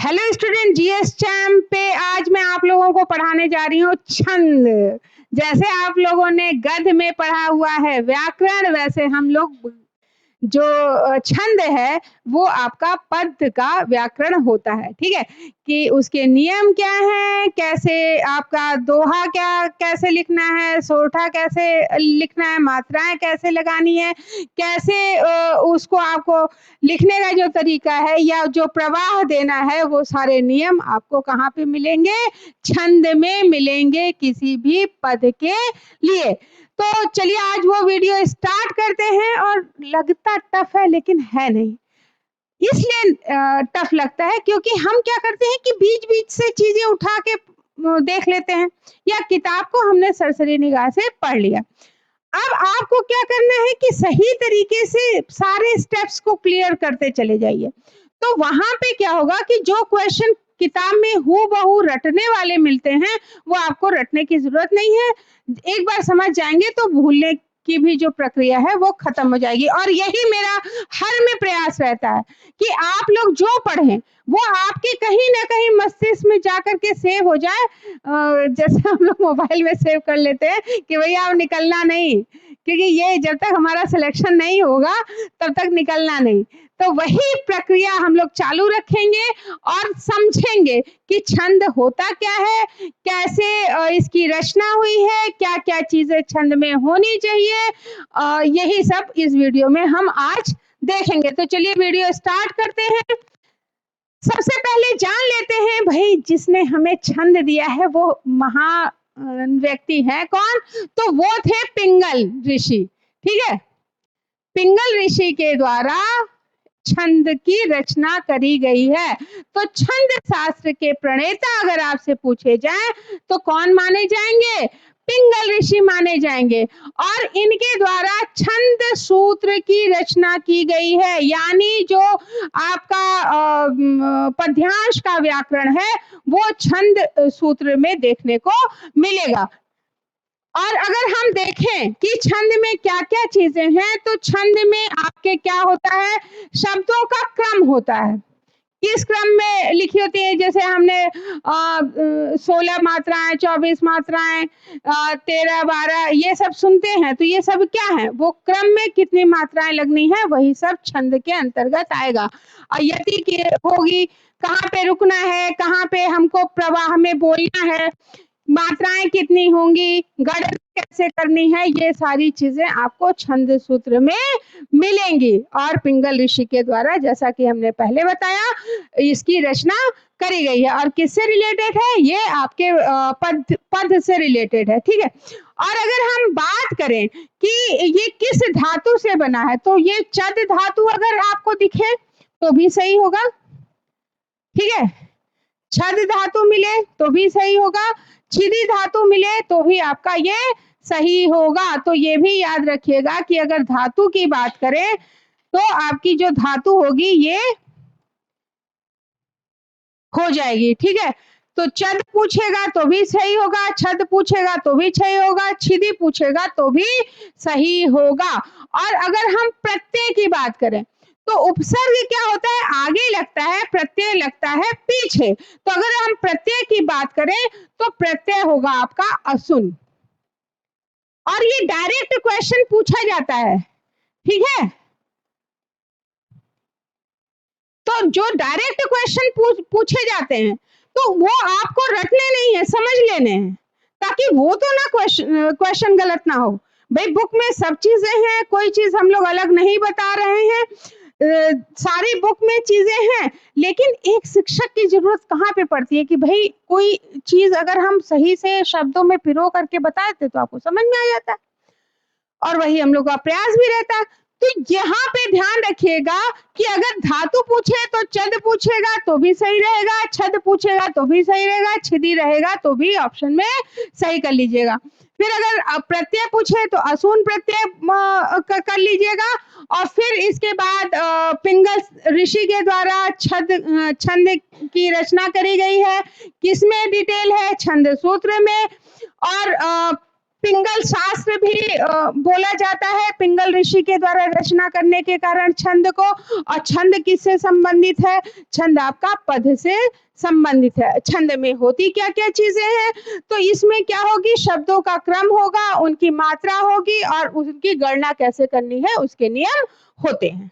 Hello student, GS champ पे आज मैं आप लोगों को पढ़ाने जा रही हूँ छंद। जैसे आप लोगों ने गद्य में पढ़ा हुआ है व्याकरण, वैसे हम लोग जो छंद है वो आपका पद का व्याकरण होता है। ठीक है, कि उसके नियम क्या है, कैसे आपका दोहा क्या कैसे लिखना है, सोठा कैसे लिखना है, मात्राएं कैसे लगानी है, कैसे उसको आपको लिखने का जो तरीका है या जो प्रवाह देना है, वो सारे नियम आपको कहाँ पे मिलेंगे? छंद में मिलेंगे, किसी भी पद के लिए। तो चलिए आज वो वीडियो स्टार्ट करते हैं। और लगता टफ है लेकिन है नहीं, इसलिए टफ लगता है क्योंकि हम क्या करते हैं कि बीच बीच से चीजें उठा के देख लेते हैं, या किताब को हमने सरसरी निगाह से पढ़ लिया। अब आपको क्या करना है कि सही तरीके से सारे स्टेप्स को क्लियर करते चले जाइए। तो वहां पे क्या होगा कि जो क्वेश्चन किताब में हूबहू रटने वाले मिलते हैं वो आपको रटने की जरूरत नहीं है। एक बार समझ जाएंगे तो भूलने की भी जो प्रक्रिया है वो खत्म हो जाएगी। और यही मेरा हर में प्रयास रहता है कि आप लोग जो पढ़ें वो आपके कहीं ना कहीं मस्तिष्क में जाकर के सेव हो जाए। जैसे हम लोग मोबाइल में सेव कर लेते हैं कि भैया अब निकलना नहीं, क्योंकि ये जब तक हमारा सिलेक्शन नहीं होगा तब तक निकलना नहीं। तो वही प्रक्रिया हम लोग चालू रखेंगे और समझेंगे कि छंद होता क्या है, कैसे इसकी रचना हुई है, क्या क्या चीजें छंद में होनी चाहिए। यही सब इस वीडियो में हम आज देखेंगे। तो चलिए वीडियो स्टार्ट करते हैं। सबसे पहले जान लेते हैं भाई, जिसने हमें छंद दिया है वो व्यक्ति है कौन? तो वो थे पिंगल ऋषि। ठीक है, पिंगल ऋषि के द्वारा छंद की रचना करी गई है। तो छंद शास्त्र के प्रणेता अगर आपसे पूछे जाए तो कौन माने जाएंगे? पिंगल ऋषि माने जाएंगे। और इनके द्वारा छंद सूत्र की रचना की गई है, यानी जो आपका पद्यांश का व्याकरण है वो छंद सूत्र में देखने को मिलेगा। और अगर हम देखें कि छंद में क्या क्या चीजें हैं, तो छंद में आपके क्या होता है? शब्दों का क्रम होता है। किस क्रम में लिखी होती है? जैसे हमने 16 मात्राएं, 24 मात्राएं, 13, 12 ये सब सुनते हैं, तो ये सब क्या है? वो क्रम में कितनी मात्राएं लगनी है, वही सब छंद के अंतर्गत आएगा। और यदि की होगी, कहाँ पे रुकना है, कहाँ पे हमको प्रवाह में बोलना है, मात्राएं कितनी होंगी, गणना कैसे करनी है, ये सारी चीजें आपको छंद सूत्र में मिलेंगी। और पिंगल ऋषि के द्वारा, जैसा कि हमने पहले बताया, इसकी रचना करी गई है। और किससे रिलेटेड है? ये आपके पद से रिलेटेड है। ठीक है, और अगर हम बात करें कि ये किस धातु से बना है, तो ये चद धातु अगर आपको दिखे तो भी सही होगा। ठीक है, छद धातु मिले तो भी सही होगा, छिदी धातु मिले तो भी आपका ये सही होगा। तो ये भी याद रखिएगा कि अगर धातु की बात करें तो आपकी जो धातु होगी ये हो जाएगी। ठीक है, तो चद पूछेगा तो भी सही होगा, छद पूछेगा तो भी सही होगा, छिदी पूछेगा तो भी सही होगा। और अगर हम प्रत्यय की बात करें तो उपसर्ग क्या होता है? आगे लगता है, प्रत्यय लगता है पीछे। तो अगर हम प्रत्यय की बात करें तो प्रत्यय होगा आपका असुन। और ये डायरेक्ट क्वेश्चन पूछा जाता है। ठीक है, तो जो डायरेक्ट क्वेश्चन पूछे जाते हैं तो वो आपको रटने नहीं है, समझ लेने हैं, ताकि वो तो ना क्वेश्चन गलत ना हो। भाई बुक में सब चीजें हैं, कोई चीज हम लोग अलग नहीं बता रहे हैं। सारी बुक में चीजें हैं, लेकिन एक शिक्षक की जरूरत कहाँ पे पड़ती है कि भाई कोई चीज अगर हम सही से शब्दों में पिरो करके बताते तो आपको समझ में आ जाता है। और वही हम लोग का प्रयास भी रहता है। तो यहाँ पे ध्यान रखिएगा कि अगर धातु पूछे तो चद पूछेगा तो भी सही रहेगा, छद पूछेगा तो भी सही रहेगा, छिदी रहेगा तो भी ऑप्शन में सही कर लीजिएगा। फिर अगर प्रत्यय पूछे तो असून प्रत्यय कर लीजिएगा। और फिर इसके बाद पिंगल ऋषि के द्वारा छंद की रचना करी गई है। किसमें डिटेल है? छंद सूत्र में। और पिंगल शास्त्र भी बोला जाता है। पिंगल ऋषि के द्वारा रचना करने के कारण छंद को, और छंद किससे संबंधित है? छंद आपका पद से संबंधित है। छंद में होती क्या क्या चीजें हैं? तो इसमें क्या होगी? शब्दों का क्रम होगा, उनकी मात्रा होगी, और उनकी गणना कैसे करनी है उसके नियम होते हैं।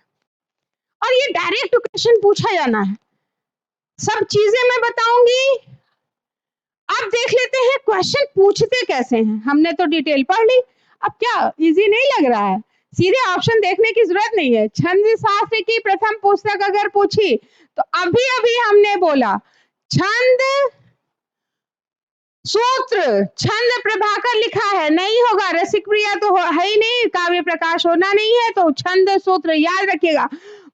और ये डायरेक्ट क्वेश्चन पूछा जाना है। सब चीजें मैं बताऊंगी। अब देख लेते हैं क्वेश्चन पूछते कैसे हैं। हमने तो डिटेल पढ़ ली, अब क्या इजी नहीं लग रहा है? सीधे ऑप्शन देखने की जरूरत नहीं है। छंद शास्त्र की प्रथम पुस्तक अगर पूछी तो अभी अभी हमने बोला छंद सूत्र, छंद प्रभाकर लिखा है, नहीं होगा। रसिक प्रिया तो है ही नहीं, काव्य प्रकाश होना नहीं है, तो छंद सूत्र याद रखिएगा।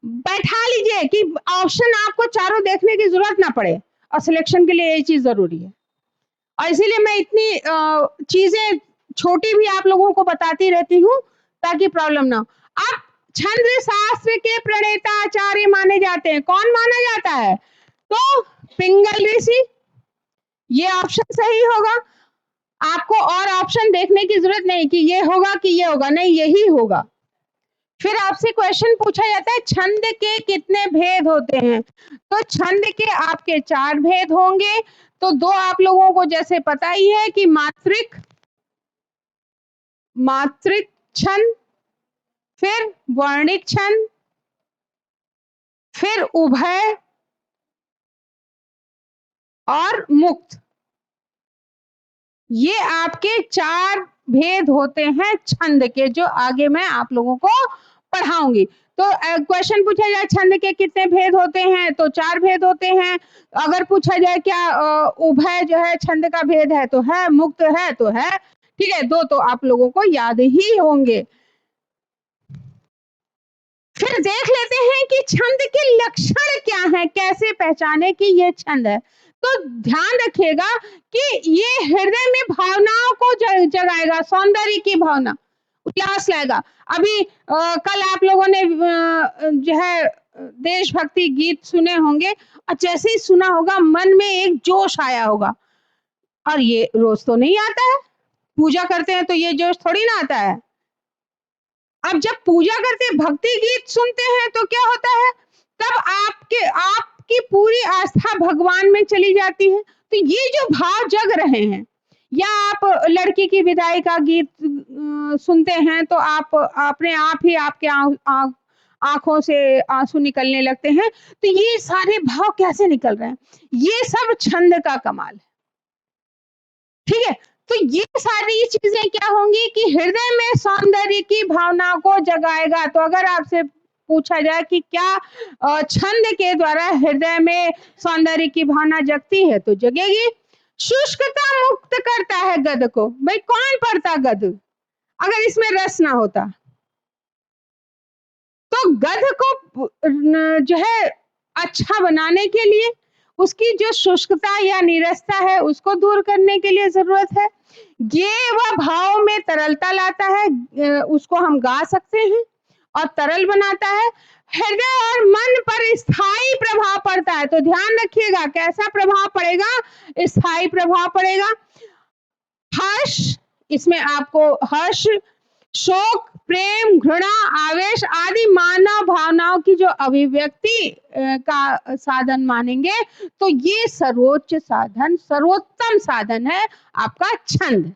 बैठा लीजिए कि ऑप्शन आपको चारों देखने की जरूरत ना पड़े, और सिलेक्शन के लिए ये चीज जरूरी है। और इसीलिए मैं इतनी चीजें छोटी भी आप लोगों को बताती रहती हूँ ताकि प्रॉब्लम ना हो। अब छंद शास्त्र के प्रणेता आचार्य माने जाते हैं। कौन माना जाता है? तो पिंगल ऋषि, ये ऑप्शन सही होगा। आपको और ऑप्शन देखने की जरूरत नहीं कि ये होगा कि ये होगा, नहीं यही होगा। फिर आपसे क्वेश्चन पूछा जाता है छंद के कितने भेद होते हैं? तो छंद के आपके 4 भेद होंगे। तो 2 आप लोगों को जैसे पता ही है कि मात्रिक छंद, फिर वर्णिक छंद, फिर उभय और मुक्त। ये आपके 4 भेद होते हैं छंद के, जो आगे मैं आप लोगों को पढ़ाऊंगी। तो क्वेश्चन पूछा जाए छंद के कितने भेद होते हैं? तो 4 भेद होते हैं। अगर पूछा जाए क्या उभय जो है छंद का भेद है, तो है। मुक्त है तो है। ठीक है, 2 तो आप लोगों को याद ही होंगे। फिर देख लेते हैं कि छंद के लक्षण क्या हैं, कैसे पहचाने कि ये छंद है। तो ध्यान रखिएगा कि ये हृदय में भावनाओं को जगाएगा, सौंदर्य की भावना, उल्लास लाएगा। अभी कल आप लोगों ने जो है देशभक्ति गीत सुने होंगे, और जैसे ही सुना होगा मन में एक जोश आया होगा। और ये रोज तो नहीं आता है, पूजा करते हैं तो ये जोश थोड़ी ना आता है। अब जब पूजा करते भक्ति गीत सुनते हैं तो क्या होता है? तब आपकी पूरी आस्था भगवान में चली जाती है। तो ये जो भाव जग रहे हैं, या आप लड़की की विदाई का गीत सुनते हैं तो आप अपने आप ही आपके आंखों से आंसू निकलने लगते हैं। तो ये सारे भाव कैसे निकल रहे हैं? ये सब छंद का कमाल है। ठीक है, तो ये सारी चीजें क्या होंगी कि हृदय में सौंदर्य की भावना को जगाएगा। तो अगर आपसे पूछा जाए कि क्या छंद के द्वारा हृदय में सौंदर्य की भावना जगती है, तो जगेगी। शुष्कता मुक्त करता है गद को। भाई कौन पढ़ता गद अगर इसमें रस ना होता? तो गद को जो है अच्छा बनाने के लिए उसकी जो शुष्कता या नीरसता है उसको दूर करने के लिए जरूरत है। ये वह भाव में तरलता लाता है, उसको हम गा सकते हैं, और तरल बनाता है। हृदय और मन पर स्थायी प्रभाव पड़ता है। तो ध्यान रखिएगा कैसा प्रभाव पड़ेगा? स्थायी प्रभाव पड़ेगा। हर्ष, इसमें आपको हर्ष, शोक, प्रेम, घृणा, आवेश आदि मानव भावनाओं की जो अभिव्यक्ति का साधन मानेंगे, तो ये सर्वोच्च साधन, सर्वोत्तम साधन है आपका छंद।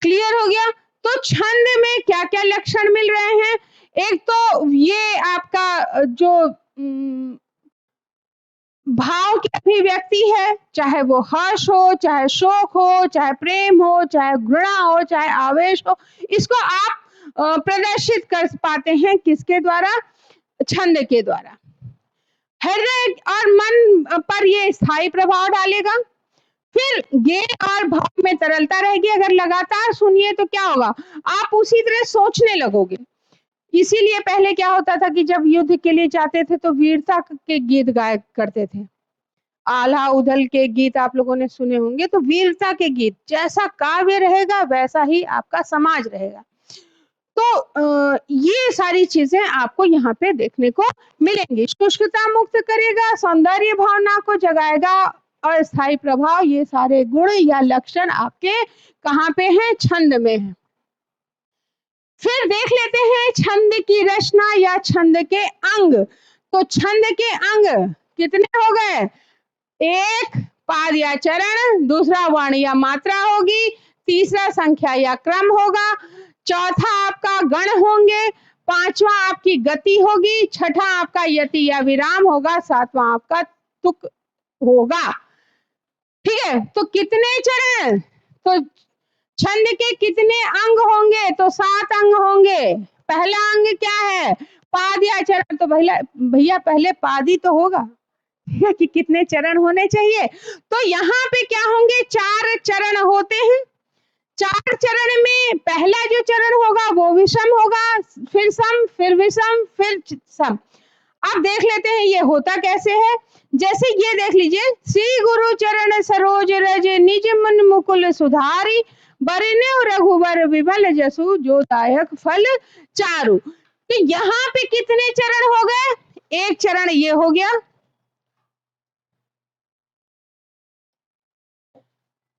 क्लियर हो गया? तो छंद में क्या क्या लक्षण मिल रहे हैं? एक तो ये आपका जो भाव की अभिव्यक्ति है, चाहे वो हर्ष हो, चाहे शोक हो, चाहे प्रेम हो, चाहे घृणा हो, चाहे आवेश हो, इसको आप प्रदर्शित कर पाते हैं किसके द्वारा? छंद के द्वारा। हृदय और मन पर ये स्थायी प्रभाव डालेगा। फिर ये और भाव में तरलता रहेगी। अगर लगातार सुनिए तो क्या होगा? आप उसी तरह सोचने लगोगे। इसीलिए पहले क्या होता था कि जब युद्ध के लिए जाते थे तो वीरता के गीत गाया करते थे। आल्हा उदल के गीत आप लोगों ने सुने होंगे। तो वीरता के गीत, जैसा काव्य रहेगा वैसा ही आपका समाज रहेगा। तो ये सारी चीजें आपको यहाँ पे देखने को मिलेंगी। शुष्कता मुक्त करेगा, सौंदर्य भावना को जगाएगा, अस्थायी प्रभाव, ये सारे गुण या लक्षण आपके कहाँ पे हैं? छंद में है। फिर देख लेते हैं छंद की रचना या छंद के अंग। तो छंद के अंग कितने हो गए? एक पाद या चरण, दूसरा वर्ण या मात्रा होगी, तीसरा संख्या या क्रम होगा, चौथा आपका गण होंगे, पांचवा आपकी गति होगी, छठा आपका यति या विराम होगा, सातवां आपका तुक होगा। ठीक है, तो कितने चरण? तो छंद के कितने अंग होंगे? तो 7 अंग होंगे। पहला अंग क्या है? पाद या चरण। तो भैया पहले पाद ही तो होगा कि कितने चरण होने चाहिए। तो यहाँ पे क्या होंगे? 4 चरण होते हैं। 4 चरण में पहला जो चरण होगा वो विषम होगा, फिर सम, फिर विषम, फिर सम। अब देख लेते हैं ये होता कैसे है। जैसे ये देख लीजिए, श्री गुरु चरण सरोज रज निज मन मुकुल सुधारी, बरने रघुवर विमल जसु जो दायक फल चारु। तो यहाँ पे कितने चरण हो गए? एक चरण ये हो गया,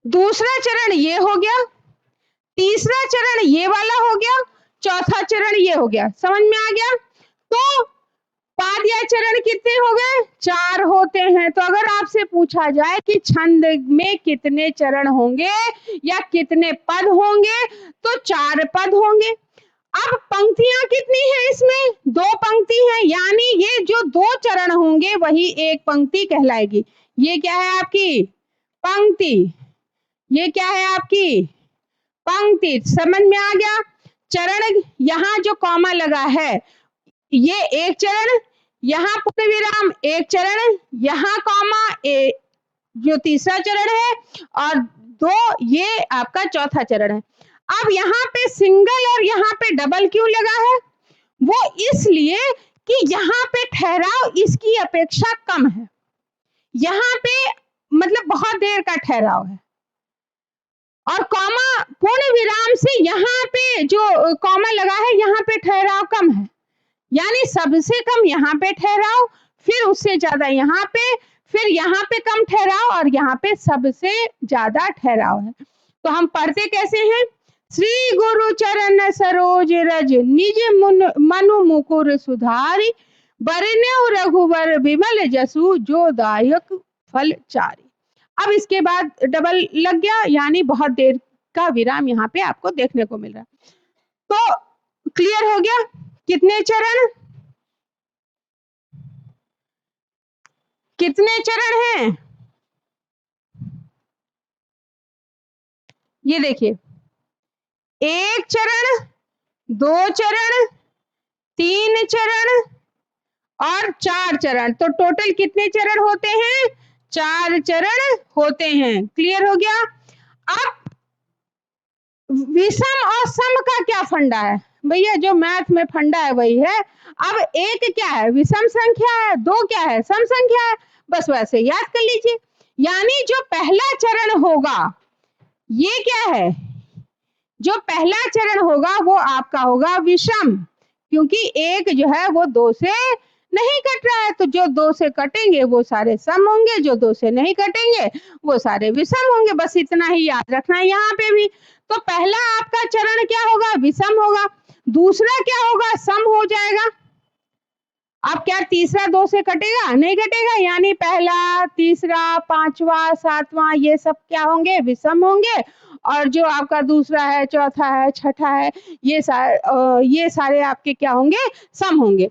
दूसरा चरण ये हो गया, तीसरा चरण ये वाला हो गया, चौथा चरण ये हो गया। समझ में आ गया? तो पाद या चरण कितने हो गए? 4 होते हैं। तो अगर आपसे पूछा जाए कि छंद में कितने चरण होंगे या कितने पद होंगे, तो 4 पद होंगे। अब पंक्तियां कितनी है इसमें? 2 पंक्ति है, यानी ये जो 2 चरण होंगे वही एक पंक्ति कहलाएगी। ये क्या है आपकी? पंक्ति। ये क्या है आपकी? पंक्ति। समझ में आ गया? चरण, यहाँ जो कॉमा लगा है ये एक चरण, यहाँ पूर्ण विराम एक चरण, यहाँ कॉमा जो तीसरा चरण है, और 2 ये आपका चौथा चरण है। अब यहाँ पे सिंगल और यहाँ पे डबल क्यों लगा है? वो इसलिए कि यहाँ पे ठहराव इसकी अपेक्षा कम है। यहाँ पे मतलब बहुत देर का ठहराव है, और कॉमा पूर्ण विराम से यहाँ पे जो कॉमा लगा है यहाँ पे ठहराव कम है, यानी सबसे कम यहाँ पे ठहराव, फिर उससे ज्यादा यहाँ पे, फिर यहाँ पे कम ठहराव, और यहाँ पे सबसे ज्यादा ठहराव है। तो हम पढ़ते कैसे हैं? श्री गुरु चरण सरोज रज निज मनु मुकुर सुधारी, बरनेउ रघुवर विमल जसु जो दायक फल चारी। अब इसके बाद डबल लग गया, यानी बहुत देर का विराम यहाँ पे आपको देखने को मिल रहा है। तो क्लियर हो गया? कितने चरण? कितने चरण हैं? ये देखिए, 1 चरण, 2 चरण, 3 चरण और 4 चरण। तो टोटल कितने चरण होते हैं? 4 चरण होते हैं। क्लियर हो गया? अब विषम और सम का क्या फंडा है? भैया जो मैथ में फंडा है वही है। अब 1 क्या है? विषम संख्या है, 2 क्या है? सम संख्या है। बस वैसे याद कर लीजिए। यानी जो पहला चरण होगा ये क्या है? जो पहला चरण होगा वो आपका होगा विषम, क्योंकि 1 जो है वो 2 से नहीं कट रहा है। तो जो 2 से कटेंगे वो सारे सम होंगे, जो 2 से नहीं कटेंगे वो सारे विषम होंगे। बस इतना ही याद रखना है यहाँ पे भी। तो पहला आपका चरण क्या होगा? विषम होगा। दूसरा क्या होगा? सम हो जाएगा। अब क्या तीसरा 2 से कटेगा? नहीं कटेगा, यानी पहला, तीसरा, पांचवा, सातवां ये सब क्या होंगे? विषम होंगे। और जो आपका दूसरा है, चौथा है, छठा है, ये सारे आपके क्या होंगे? सम होंगे।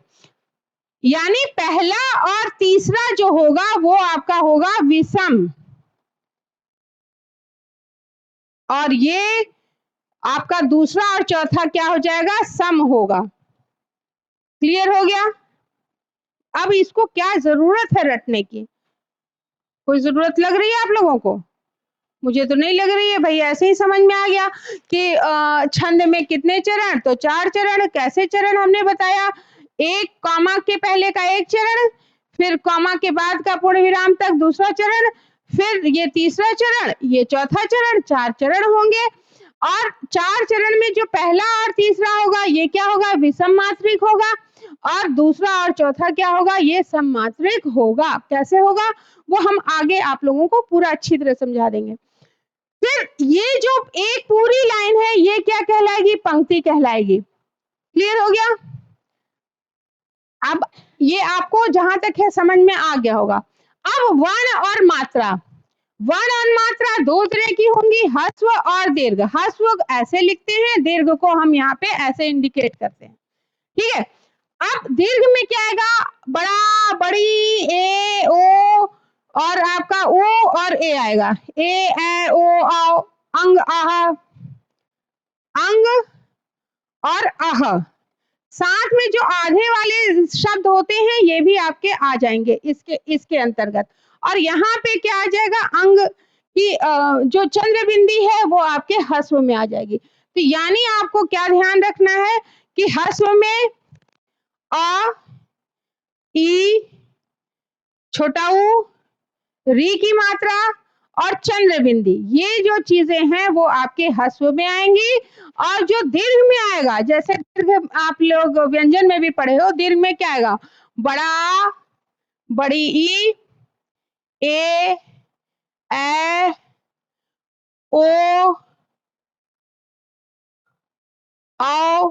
यानी पहला और तीसरा जो होगा वो आपका होगा विषम, और ये आपका दूसरा और चौथा क्या हो जाएगा? सम होगा। क्लियर हो गया? अब इसको क्या जरूरत है रटने की? कोई जरूरत लग रही है आप लोगों को? मुझे तो नहीं लग रही है भाई। ऐसे ही समझ में आ गया कि छंद में कितने चरण? तो 4 चरण। कैसे चरण हमने बताया? 1 कॉमा के पहले का 1 चरण, फिर कॉमा के बाद का पूर्ण विराम तक दूसरा चरण, फिर ये तीसरा चरण, ये चौथा चरण। 4 चरण होंगे, और 4 चरण में जो पहला और तीसरा होगा ये क्या होगा? विषम मात्रिक होगा, और दूसरा और चौथा क्या होगा? ये सममात्रिक होगा। कैसे होगा? वो हम आगे आप लोगों को पूरा अच्छी तरह समझा देंगे। फिर ये जो एक पूरी लाइन है ये क्या कहलाएगी? पंक्ति कहलाएगी। क्लियर हो गया? अब ये आपको जहां तक है समझ में आ गया होगा। अब वर्ण और मात्रा, वर्ण और मात्रा दो तरह की होंगी, ह्रस्व और दीर्घ। ह्रस्व ऐसे लिखते हैं, दीर्घ को हम यहाँ पे ऐसे इंडिकेट करते हैं। ठीक है, अब दीर्घ में क्या आएगा? बड़ा, बड़ी, ए, ओ और आपका ओ और ए आएगा। ए, ओ, औ, अंग, आह, अंग और आह। साथ में जो आधे वाले शब्द होते हैं ये भी आपके आ जाएंगे इसके अंतर्गत। और यहाँ पे क्या आ जाएगा? अंग की जो चंद्र बिंदी है वो आपके ह्रस्व में आ जाएगी। तो यानी आपको क्या ध्यान रखना है कि ह्रस्व में अ, ई, छोटा ऊ, री की मात्रा और चंद्र बिंदी, ये जो चीजें हैं वो आपके ह्रस्व में आएंगी। और जो दीर्घ में आएगा, जैसे दीर्घ आप लोग व्यंजन में भी पढ़े हो, दीर्घ में क्या आएगा? बड़ा, बड़ी ई, ए, ओ, औ,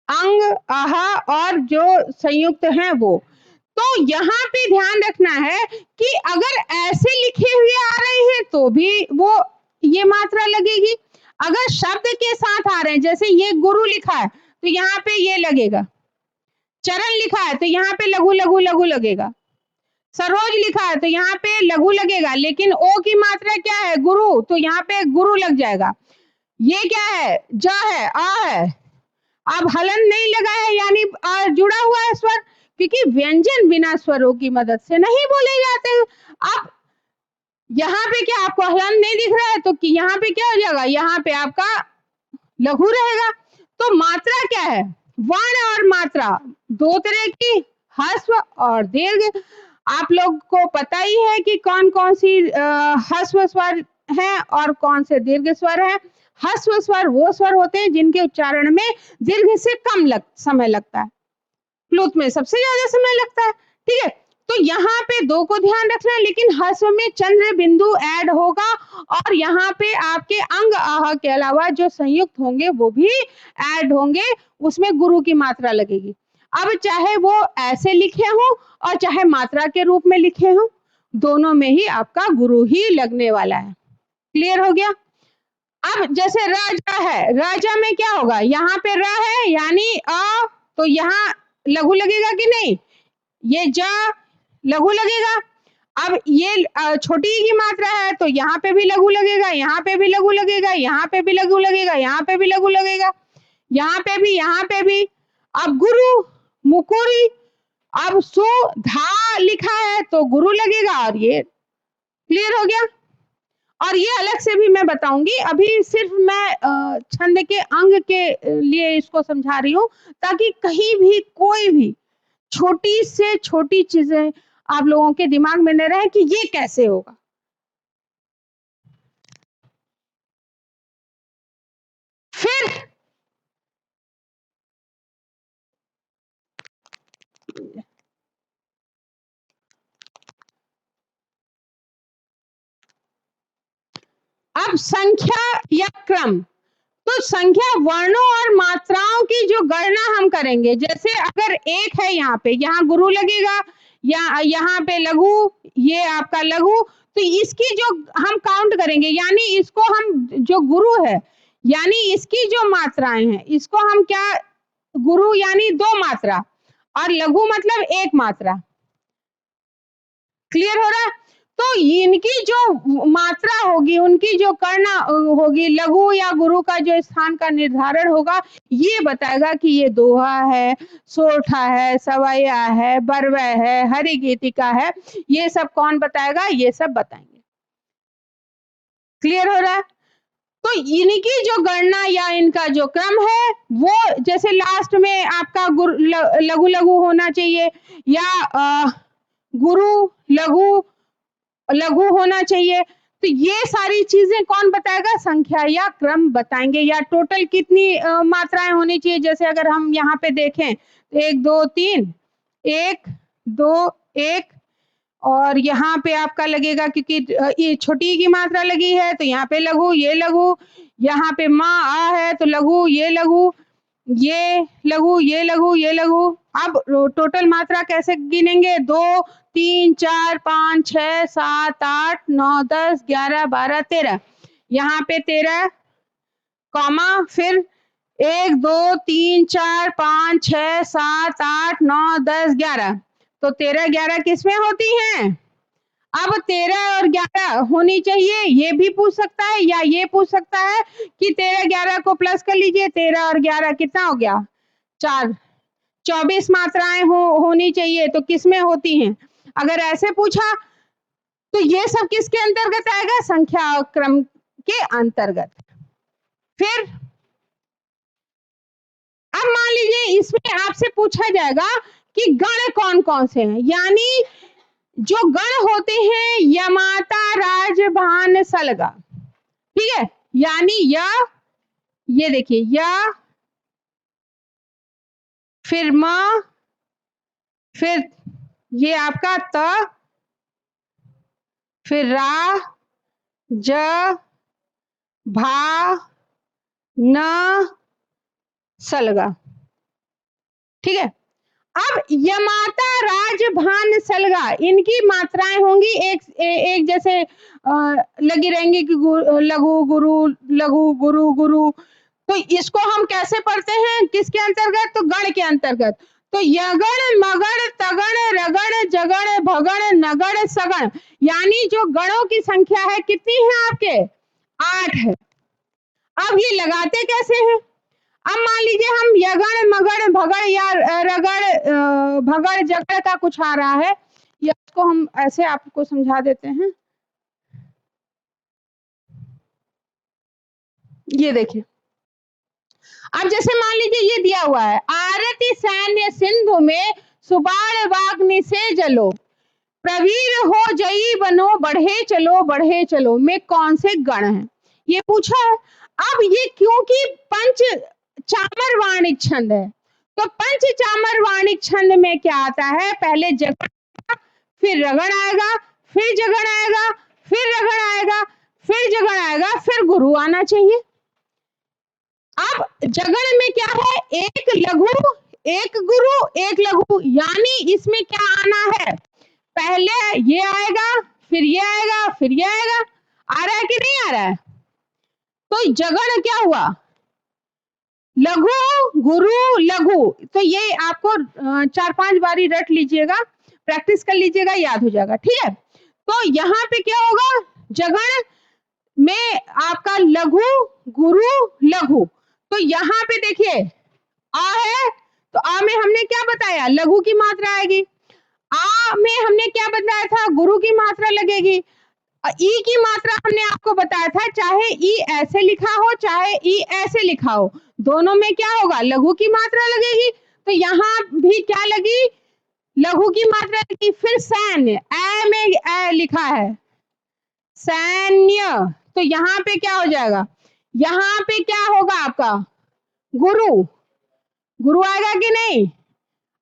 अंग, आह और जो संयुक्त हैं वो। तो यहाँ पे ध्यान रखना है कि अगर ऐसे लिखे हुए आ रहे हैं तो भी वो ये मात्रा लगेगी। अगर शब्द के साथ आ रहे हैं, जैसे ये गुरु लिखा है तो यहाँ पे ये लगेगा। चरण लिखा है तो यहाँ पे लघु लघु लघु लगेगा। सरोज लिखा है तो यहाँ पे लघु लगेगा, लेकिन ओ की मात्रा क्या है? गुरु, तो यहाँ पे गुरु लग जाएगा। ये क्या है? ज है, आ है। अब हलन नहीं लगा है यानी जुड़ा हुआ है स्वर, क्योंकि व्यंजन बिना स्वरों की मदद से नहीं बोले जाते हैं। अब यहाँ पे क्या आपको हलन नहीं दिख रहा है तो कि यहाँ पे क्या हो जाएगा? यहाँ पे आपका लघु रहेगा। तो मात्रा क्या है? वर्ण और मात्रा दो तरह की, ह्रस्व और दीर्घ। आप लोग को पता ही है कि कौन कौन सी ह्रस्व स्वर है और कौन से दीर्घ स्वर है। ह्रस्व स्वर वो स्वर होते हैं जिनके उच्चारण में दीर्घ से कम समय लगता है, प्लुत में सबसे ज्यादा समय लगता है। ठीक है, तो यहाँ पे दो को ध्यान रखना है, लेकिन ह्रस्व में चंद्र बिंदु ऐड होगा और यहाँ पे आपके अंग, आह के अलावा जो संयुक्त होंगे वो भी ऐड होंगे, उसमें गुरु की मात्रा लगेगी। अब चाहे वो ऐसे लिखे हो और चाहे मात्रा के रूप में लिखे हो, दोनों में ही आपका गुरु ही लगने वाला है। क्लियर हो गया? अब जैसे राजा है, राजा में क्या होगा? यहाँ पे रा है यानी अ, तो यहाँ लघु लगेगा कि नहीं? ये जा लघु लगेगा। अब ये छोटी की मात्रा है तो यहाँ पे भी लघु लगेगा, यहाँ पे भी लघु लगेगा, यहाँ पे भी लघु लगेगा, यहाँ पे भी लघु लगेगा, यहाँ पे भी, यहाँ पे भी। अब गुरु, मुकुरी, अब सु धा लिखा है तो गुरु लगेगा। और ये क्लियर हो गया? और ये अलग से भी मैं बताऊंगी, अभी सिर्फ मैं छंद के अंग के लिए इसको समझा रही हूँ, ताकि कहीं भी कोई भी छोटी से छोटी चीजें आप लोगों के दिमाग में न रहे कि ये कैसे होगा। फिर अब संख्या या क्रम, तो संख्या वर्णों और मात्राओं की जो गणना हम करेंगे, जैसे अगर एक है यहाँ पे, यहाँ गुरु लगेगा, या यहाँ पे लघु, ये आपका लघु, तो इसकी जो हम काउंट करेंगे, यानी इसको हम जो गुरु है यानी इसकी जो मात्राएं हैं इसको हम क्या, गुरु यानी दो मात्रा और लघु मतलब एक मात्रा। क्लियर हो रहा है? तो इनकी जो मात्रा होगी, उनकी जो करना होगी, लघु या गुरु का जो स्थान का निर्धारण होगा, ये बताएगा कि ये दोहा है, सोठा है, सवैया है, बरवै है, हरि गीतिका है, ये सब कौन बताएगा? ये सब बताएंगे। क्लियर हो रहा है? तो इनकी जो गणना या इनका जो क्रम है वो, जैसे लास्ट में आपका लघु लघु होना चाहिए, या गुरु लघु लघु होना चाहिए। तो ये सारी चीजें कौन बताएगा? संख्या या क्रम बताएंगे। या टोटल कितनी मात्राएं होनी चाहिए, जैसे अगर हम यहाँ पे देखें तो 1 2 3, 1 2 एक, और यहाँ पे आपका लगेगा क्योंकि ये छोटी की मात्रा लगी है तो यहाँ पे लघु, ये लघु, यहाँ पे माँ आ है तो लघु, ये लघु, ये लघु, ये लघु, ये लघु। अब टोटल मात्रा कैसे गिनेंगे? 2 3 4 5 6 7 8 9 10 11 12 13। यहाँ पे 13 कॉमा फिर 1 2 3 4 5 6 7 8 9 10 11। तो 13 11 किसमें होती हैं? अब 13 और 11 होनी चाहिए, ये भी पूछ सकता है या ये पूछ सकता है कि 13 11 को प्लस कर लीजिए, 13 और 11 कितना हो गया? 4। 24 मात्राएं होनी चाहिए, तो किसमें होती हैं? अगर ऐसे पूछा तो ये सब किसके अंतर्गत आएगा? संख्या क्रम के अंतर्गत। फिर अब मान लीजिए इसमें आपसे पूछा जाएगा कि गण कौन कौन से हैं, यानी जो गण होते हैं यमाता राज भान सलगा, ठीक है, यानी ये देखिए फिर म, फिर ये आपका त, फिर रा, ज, भा, न, सलगा, ठीक है। अब यमाता राज भान सलगा इनकी मात्राएं होंगी एक जैसे लगी रहेंगी कि लघु गुरु, लघु गुरु गुरु। तो इसको हम कैसे पढ़ते हैं, किसके अंतर्गत? तो गण के अंतर्गत। तो यगण मगण तगण रगण जगण भगण नगण सगण, यानी जो गणों की संख्या है कितनी है आपके? 8 है। अब ये लगाते कैसे हैं? अब मान लीजिए हम यगण मगण भगण या रगड़ भगड़ जगड़ का कुछ आ रहा है, या इसको हम ऐसे आपको समझा देते हैं। ये देखिए, अब जैसे मान लीजिए ये दिया हुआ है, आरती सैन्य सिंधु में सुबाल वाग्नि से जलो, प्रवीर हो जई बनो बढ़े चलो में कौन से गण हैं? ये पूछा है। अब ये क्योंकि पंच चामर वाणिक छंद है, तो पंच चामर वाणिक छंद में क्या आता है? पहले जगण, फिर रगड़ आएगा, फिर जगण आएगा, फिर रगड़ आएगा, फिर जगण आएगा, फिर गुरु आना चाहिए। अब जगण में क्या है? एक लघु, एक गुरु, एक लघु, यानी इसमें क्या आना है? पहले ये आएगा, फिर ये आएगा, फिर ये आएगा। आ रहा है कि नहीं आ रहा है? तो जगण क्या हुआ? लघु गुरु लघु। तो ये आपको 4-5 बारी रट लीजिएगा, प्रैक्टिस कर लीजिएगा, याद हो जाएगा, ठीक है। तो यहाँ पे क्या होगा? जगण में आपका लघु गुरु लघु। तो यहाँ पे देखिए आ है, तो आ में हमने क्या बताया? लघु की मात्रा आएगी। आ में हमने क्या बताया था? गुरु की मात्रा लगेगी। ई की मात्रा हमने आपको बताया था, चाहे ई ऐसे लिखा हो चाहे ई ऐसे लिखा हो, दोनों में क्या होगा? लघु की मात्रा लगेगी। तो यहाँ भी क्या लगी? लघु की मात्रा लगी। फिर सैन्य, ए में ए लिखा है सैन्य, तो यहाँ पे क्या हो जाएगा? यहाँ पे क्या होगा आपका? गुरु, गुरु आएगा कि नहीं?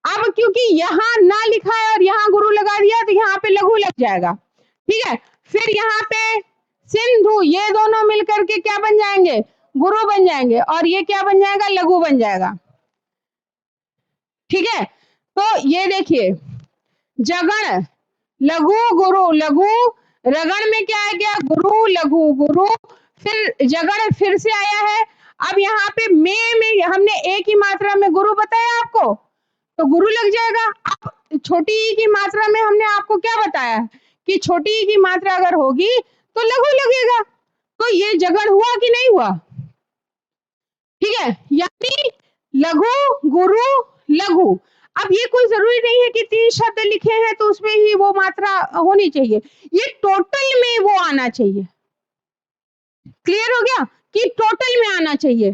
अब क्योंकि यहाँ ना लिखा है और यहाँ गुरु लगा दिया तो यहाँ पे लघु लग जाएगा, ठीक है। फिर यहाँ पे सिंधु, ये दोनों मिलकर के क्या बन जाएंगे? गुरु बन जाएंगे, और ये क्या बन जाएगा? लघु बन जाएगा, ठीक है। तो ये देखिए जगण लघु गुरु लघु, रगण में क्या आ गया? गुरु लघु गुरु, फिर जगण फिर से आया है। अब यहाँ पे में हमने एक ही मात्रा में गुरु बताया आपको, तो गुरु लग जाएगा। अब छोटी ई की मात्रा में हमने आपको क्या बताया कि छोटी ई की मात्रा अगर होगी तो लघु लगेगा। तो ये जगण हुआ कि नहीं हुआ? ठीक है, यानी लघु गुरु लघु। अब ये कोई जरूरी नहीं है कि 3 शब्द लिखे हैं तो उसमें ही वो मात्रा होनी चाहिए, ये टोटल में वो आना चाहिए। क्लियर हो गया कि टोटल में आना चाहिए।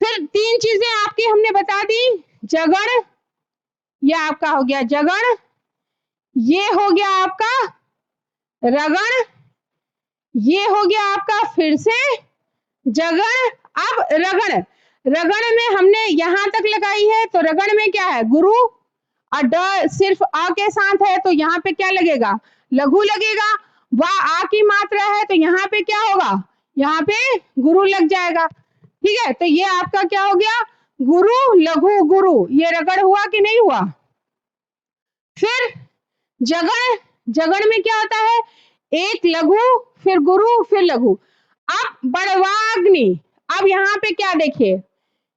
फिर 3 चीजें आपकी हमने बता दी, जगण, ये आपका हो गया जगण, ये हो गया आपका रगण, ये हो गया आपका फिर से जगण। अब रगण, रगण में हमने यहां तक लगाई है, तो रगण में क्या है? गुरु, और ड सिर्फ अ के साथ है तो यहाँ पे क्या लगेगा, लघु लगेगा। वह आ की मात्रा है तो यहाँ पे क्या होगा, यहाँ पे गुरु लग जाएगा। ठीक है, तो ये आपका क्या हो गया, गुरु लघु गुरु, ये रगड़ हुआ कि नहीं हुआ। फिर जगण, जगण में क्या होता है, एक लघु फिर गुरु फिर लघु। अब बड़वाग्नि, अब यहाँ पे क्या देखिए,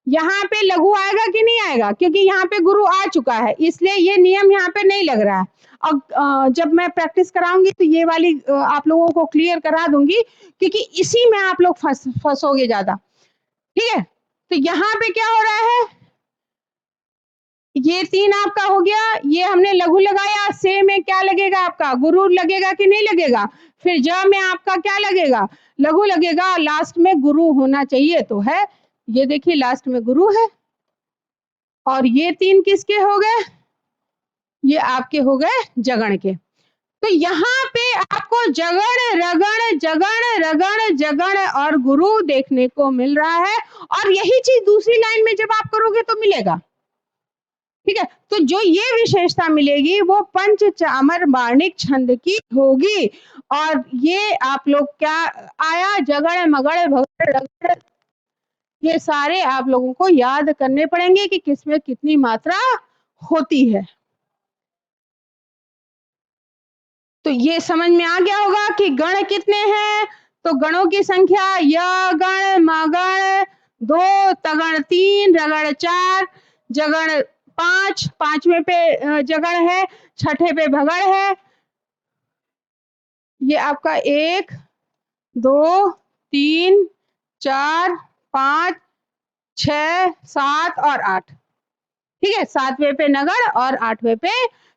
यहाँ पे लघु आएगा कि नहीं आएगा, क्योंकि यहाँ पे गुरु आ चुका है, इसलिए ये नियम यहाँ पे नहीं लग रहा है। और जब मैं प्रैक्टिस कराऊंगी तो ये वाली आप लोगों को क्लियर करा दूंगी, क्योंकि इसी में आप लोग फंसोगे ज्यादा। ठीक है, तो यहाँ पे क्या हो रहा है, ये 3 आपका हो गया, ये हमने लघु लगाया, से में क्या लगेगा आपका, गुरु लगेगा कि नहीं लगेगा। फिर ज में आपका क्या लगेगा, लघु लगेगा, लास्ट में गुरु होना चाहिए तो है, ये देखिए लास्ट में गुरु है। और ये 3 किसके हो गए, ये आपके हो गए जगण के। तो यहाँ पे आपको जगण रगण जगण रगण जगण और गुरु देखने को मिल रहा है, और यही चीज दूसरी लाइन में जब आप करोगे तो मिलेगा। ठीक है, तो जो ये विशेषता मिलेगी वो पंचचामर वार्णिक छंद की होगी। और ये आप लोग क्या आया, जगड़ मगड़ भगड़ रगड़, ये सारे आप लोगों को याद करने पड़ेंगे कि किसमें कितनी मात्रा होती है। तो ये समझ में आ गया होगा कि गण कितने हैं। तो गणों की संख्या य गण मगण 2, तगण 3, रगड़ 4, जगण 5, 5वें पे जगण है, छठे पे भगड़ है। ये आपका 1 2 3 4 5 6 7 और 8। ठीक है, 7वें पे नगड़ और 8वें पे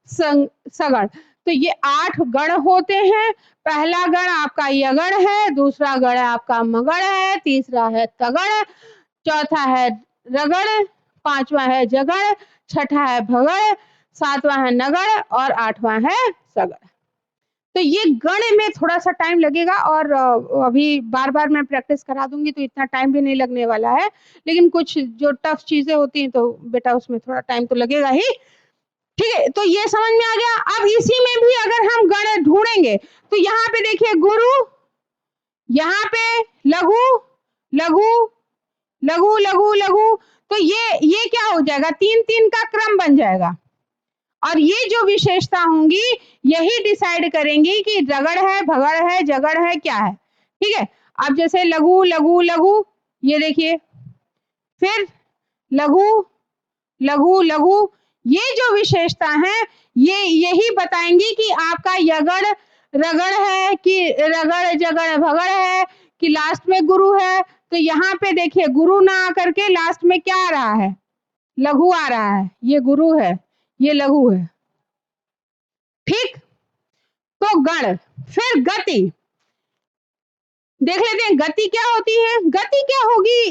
सगड़। तो ये 8 गण होते हैं। पहला गण आपका यगण है, दूसरा गण आपका मगड़ है, तीसरा है तगड़, चौथा है रगड़, 5वां है जगड़, छठा है भगड़, 7वां है नगड़ और 8वां है सगड़। तो ये गण में थोड़ा सा टाइम लगेगा, और अभी बार बार मैं प्रैक्टिस करा दूंगी तो इतना टाइम भी नहीं लगने वाला है, लेकिन कुछ जो टफ चीजें होती हैं तो बेटा उसमें थोड़ा टाइम तो लगेगा ही। ठीक है, तो ये समझ में आ गया। अब इसी में भी अगर हम गण ढूंढेंगे तो यहाँ पे देखिए गुरु, यहाँ पे लघु लघु लघु लघु लघु, तो ये क्या हो जाएगा, 3-3 का क्रम बन जाएगा। और ये जो विशेषता होंगी यही डिसाइड करेंगी कि रगड़ है भगड़ है जगड़ है क्या है। ठीक है, अब जैसे लघु लघु लघु, ये देखिए, फिर लघु लघु लघु, ये जो विशेषता है ये यही बताएंगी कि आपका यगड़ रगड़ है कि रगड़ जगड़ भगड़ है कि लास्ट में गुरु है। तो यहाँ पे देखिए गुरु ना आकर के लास्ट में क्या आ रहा है, लघु आ रहा है, ये गुरु है ये लघु है। ठीक, तो गण। फिर गति देख लेते हैं, गति क्या होती है। गति क्या होगी,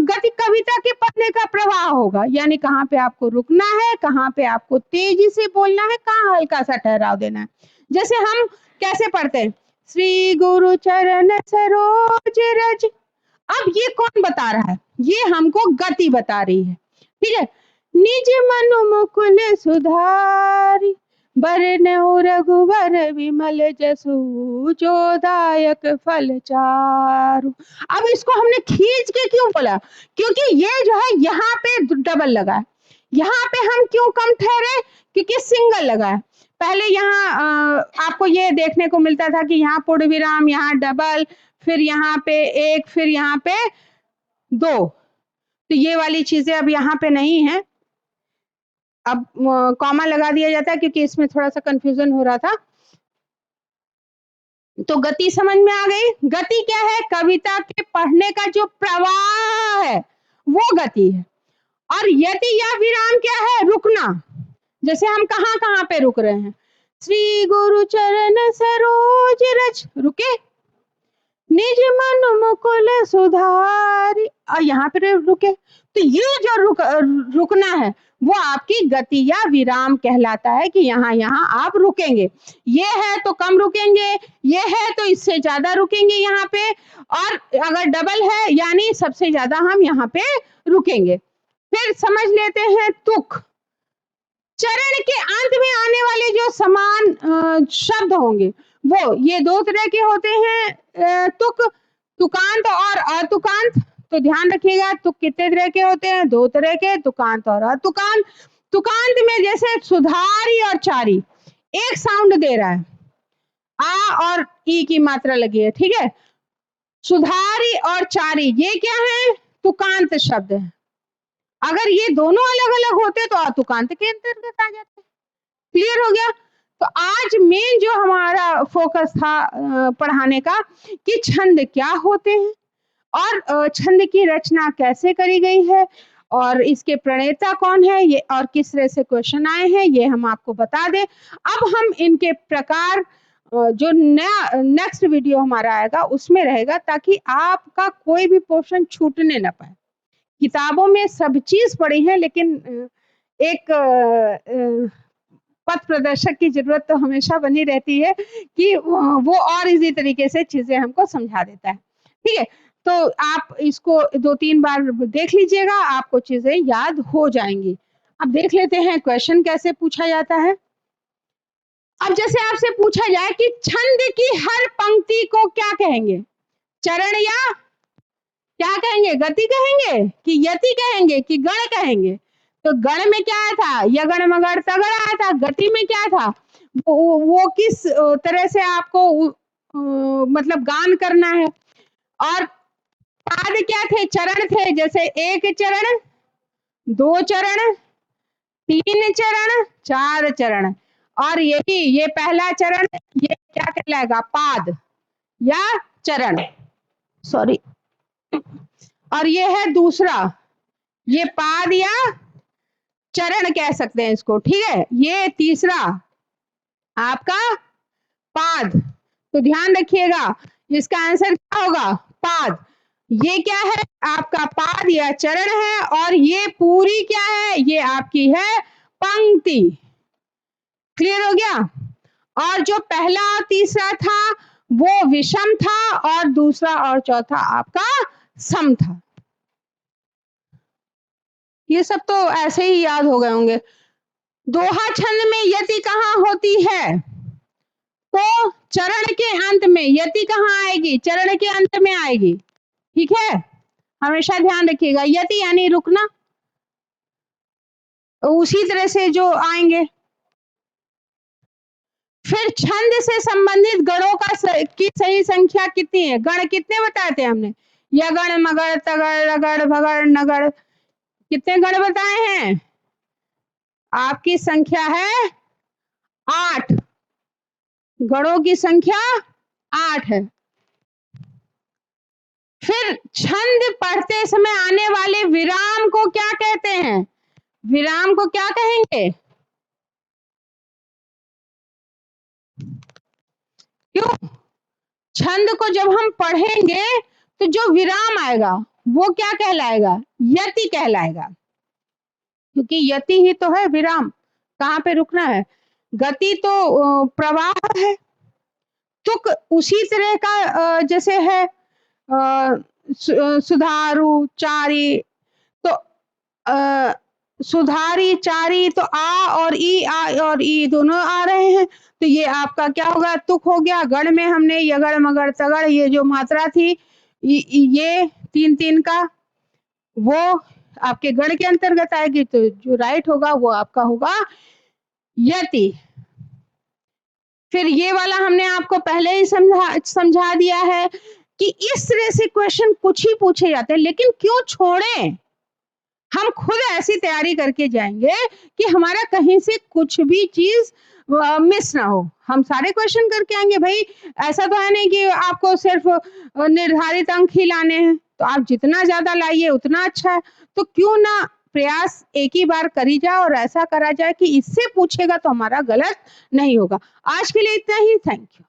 गति कविता के पढ़ने का प्रवाह होगा, यानी कहाँ पे आपको रुकना है, कहाँ पे आपको तेजी से बोलना है, कहाँ हल्का सा ठहराव देना है। जैसे हम कैसे पढ़ते हैं, श्री गुरु चरण सरोज रज, अब ये कौन बता रहा है, ये हमको गति बता रही है। ठीक है, निज मनु मुकुल सुधारी बरनउँ रघुवर विमल जसु जो दायक फल चारु। अब इसको हमने खींच के क्यों बोला, क्योंकि ये जो है यहाँ पे डबल लगा है, यहाँ पे हम क्यों कम ठहरे, क्योंकि सिंगल लगा है। पहले यहाँ आपको ये देखने को मिलता था कि यहाँ पूर्ण विराम, यहाँ डबल, फिर यहाँ पे 1, फिर यहाँ पे 2। तो ये वाली चीजें अब यहाँ पे नहीं है, अब कॉमा लगा दिया जाता है क्योंकि इसमें थोड़ा सा कंफ्यूजन हो रहा था। तो गति समझ में आ गई। गति क्या है, कविता के पढ़ने का जो प्रवाह है वो गति है। और यति या विराम क्या है, रुकना। जैसे हम कहाँ कहाँ पे रुक रहे हैं, श्री गुरु चरण सरोज रज, रुके, निज मन मुकुल सुधारी, और यहाँ पे रुके। तो ये जो रुकना है वो आपकी गति या विराम कहलाता है, कि यहाँ यहाँ आप रुकेंगे। ये है तो कम रुकेंगे, ये है तो इससे ज्यादा रुकेंगे यहाँ पे, और अगर डबल है यानी सबसे ज्यादा हम यहाँ पे रुकेंगे। फिर समझ लेते हैं तुक। चरण के अंत में आने वाले जो समान शब्द होंगे वो ये दो तरह के होते हैं, तुकांत और अतुकांत। तो ध्यान रखिएगा, तुक कितने तरह के होते हैं? दो तरह के, तुकांत और अतुकांत। तुकांत में जैसे सुधारी और चारी, एक साउंड दे रहा है, आ और ई की मात्रा लगी है, ठीक है। सुधारी और चारी ये क्या है? तुकांत शब्द है। अगर ये दोनों अलग अलग होते तो अतुकांत के अंतर्गत आ जाते। क्लियर हो गया? तो आज मेन जो हमारा फोकस था पढ़ाने का कि छंद क्या होते हैं और छंद की रचना कैसे करी गई है और इसके प्रणेता कौन है, ये और किस तरह से क्वेश्चन आए हैं ये हम आपको बता दें। अब हम इनके प्रकार जो नया नेक्स्ट वीडियो हमारा आएगा उसमें रहेगा, ताकि आपका कोई भी पोर्शन छूटने ना पाए। किताबों में सब चीज पढ़ी है, लेकिन एक पथ प्रदर्शक की जरूरत तो हमेशा बनी रहती है कि वो और इजी तरीके से चीजें हमको समझा देता है। ठीक है, तो आप इसको 2-3 बार देख लीजिएगा, आपको चीजें याद हो जाएंगी। अब देख लेते हैं क्वेश्चन कैसे पूछा जाता है। अब जैसे आपसे पूछा जाए कि छंद की हर पंक्ति को क्या कहेंगे? चरण या क्या कहेंगे? गति कहेंगे कि यति कहेंगे कि गण कहेंगे? तो गण में क्या आया था? यगण मगड़ तगड़ आया था। गति में क्या था? वो किस तरह से आपको मतलब गान करना है। और पाद क्या थे? चरण थे, जैसे एक चरण, दो चरण, तीन चरण, चार चरण। और यही ये पहला चरण, ये क्या कहलाएगा? पाद या चरण, सॉरी। और ये है दूसरा, ये पाद या चरण कह सकते हैं इसको, ठीक है। ये तीसरा आपका पाद। तो ध्यान रखिएगा, इसका आंसर क्या होगा? पाद। ये क्या है? आपका पाद या चरण है। और ये पूरी क्या है? ये आपकी है पंक्ति। क्लियर हो गया? और जो पहला और तीसरा था वो विषम था और दूसरा और चौथा आपका सम था। ये सब तो ऐसे ही याद हो गए होंगे। दोहा छंद में यति कहाँ होती है? तो चरण के अंत में। यति कहाँ आएगी? चरण के अंत में आएगी, ठीक है। हमेशा ध्यान रखिएगा, यति यानी रुकना, उसी तरह से जो आएंगे। फिर छंद से संबंधित गणों की सही संख्या कितनी है? गण कितने बताए थे हमने? यगण मगड़ तगड़ रगड़ भगड़ नगड़, कितने गण बताए हैं? आपकी संख्या है 8। गणों की संख्या 8 है। फिर छंद पढ़ते समय आने वाले विराम को क्या कहते हैं? विराम को क्या कहेंगे? क्यों? छंद को जब हम पढ़ेंगे तो जो विराम आएगा वो क्या कहलाएगा? यति कहलाएगा, क्योंकि यति ही तो है विराम। कहाँ पे रुकना है? गति तो प्रवाह है। तुक उसी तरह का जैसे है सुधारू चारी, तो सुधारी चारी, तो आ और ई दोनों आ रहे हैं, तो ये आपका क्या होगा? तुक हो गया। गण में हमने यगड़ मगड़ तगड़, ये जो मात्रा थी ये 3-3 का, वो आपके गण के अंतर्गत आएगी। तो जो राइट होगा वो आपका होगा यति। फिर ये वाला हमने आपको पहले ही समझा दिया है कि इस तरह से क्वेश्चन कुछ ही पूछे जाते हैं, लेकिन क्यों छोड़ें? हम खुद ऐसी तैयारी करके जाएंगे कि हमारा कहीं से कुछ भी चीज मिस ना हो। हम सारे क्वेश्चन करके आएंगे। भाई ऐसा तो है नहीं कि आपको सिर्फ निर्धारित अंक ही लाने हैं, तो आप जितना ज्यादा लाइए उतना अच्छा है। तो क्यों ना प्रयास एक ही बार करी जाए और ऐसा करा जाए कि इससे पूछेगा तो हमारा गलत नहीं होगा। आज के लिए इतना ही। Thank you.